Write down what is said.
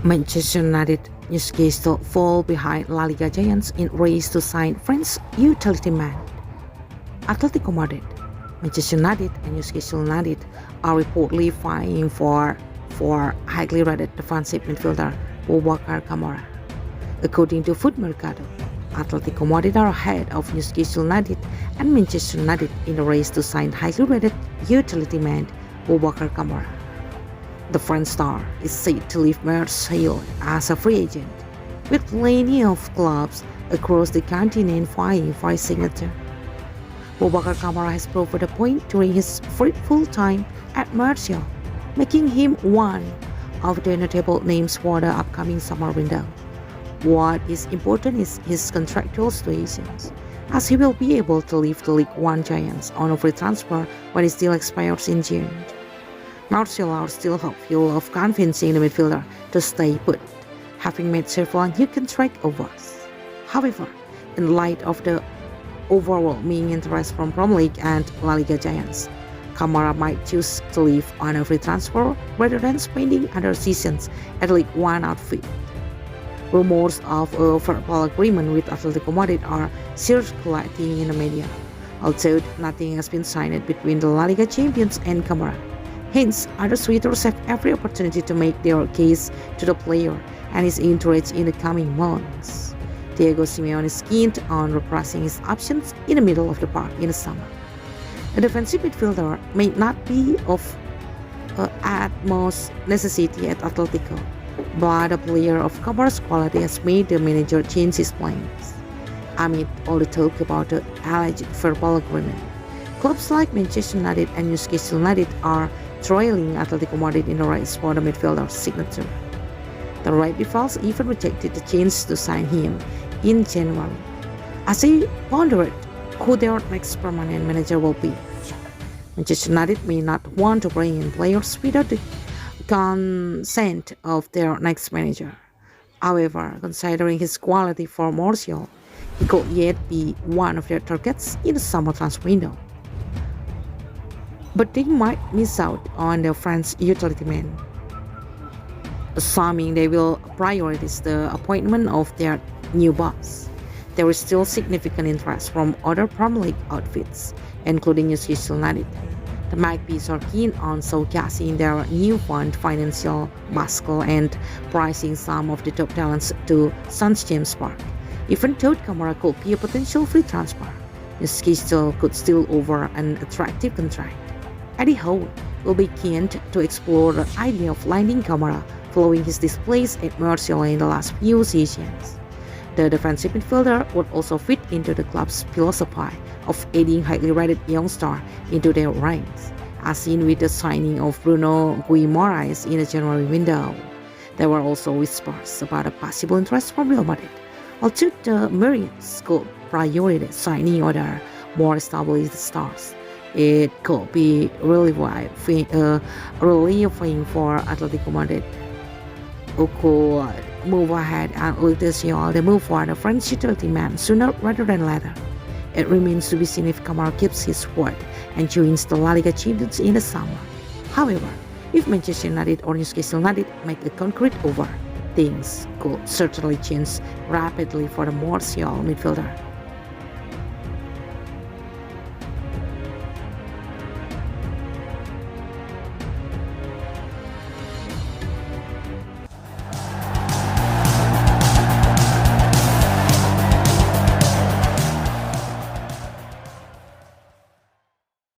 Manchester United, Newcastle fall behind La Liga giants in race to sign French utility man. Atletico Madrid, Manchester United, and Newcastle United are reportedly vying for highly rated defensive midfielder Boubacar Kamara. According to Foot Mercato, Atletico Madrid are ahead of Newcastle United and Manchester United in the race to sign highly rated utility man Boubacar Kamara. The French star is set to leave Marseille as a free agent, with plenty of clubs across the continent vying for his signature. Boubacar Kamara has proved a point during his fruitful time at Marseille, making him one of the notable names for the upcoming summer window. What is important is his contractual situations, as he will be able to leave the Ligue 1 giants on a free transfer when his deal expires in June. Marseille are still hopeful of convincing the midfielder to stay put, having made several new contract offers. However, in light of the overwhelming interest from Premier League and La Liga giants, Kamara might choose to leave on a free transfer rather than spending other seasons at Ligue 1 outfit. Rumors of a verbal agreement with Atletico Madrid are circulating in the media, although nothing has been signed between the La Liga champions and Kamara. Hence, other suitors have every opportunity to make their case to the player and his interest in the coming months. Diego Simeone is keen on repressing his options in the middle of the park in the summer. A defensive midfielder may not be of utmost necessity at Atletico, but a player of Kamara's quality has made the manager change his plans. Amid all the talk about the alleged verbal agreement, clubs like Manchester United and Newcastle United are trailing Atletico Madrid in the race for the midfielder's signature. The Red Devils even rejected the chance to sign him in January, as they pondered who their next permanent manager will be. Manchester United may not want to bring in players without the consent of their next manager. However, considering his quality for Marseille, he could yet be one of their targets in the summer transfer window. But they might miss out on the French utility man, assuming they will prioritize the appointment of their new boss. There is still significant interest from other Premier League outfits, including Newcastle United. The Magpies are keen on showcasing their newfound financial muscle and pricing some of the top talents to St. James Park. Even though Kamara could be a potential free transfer, Newcastle could still offer an attractive contract. Eddie Howe will be keen to explore the idea of landing Kamara following his displays at Marseille in the last few seasons. The defensive midfielder would also fit into the club's philosophy of adding highly rated young stars into their ranks, as seen with the signing of Bruno Guimaraes in the January window. There were also whispers about a possible interest from Real Madrid, although the Marines could prioritize signing other more established stars. It could be relieving for Atletico Madrid, who could move ahead and look to see all the move for the French utility man sooner rather than later. It remains to be seen if Kamara keeps his word and joins the La Liga champions in the summer. However, if Manchester United or Newcastle United make a concrete offer, things could certainly change rapidly for the Marseille midfielder.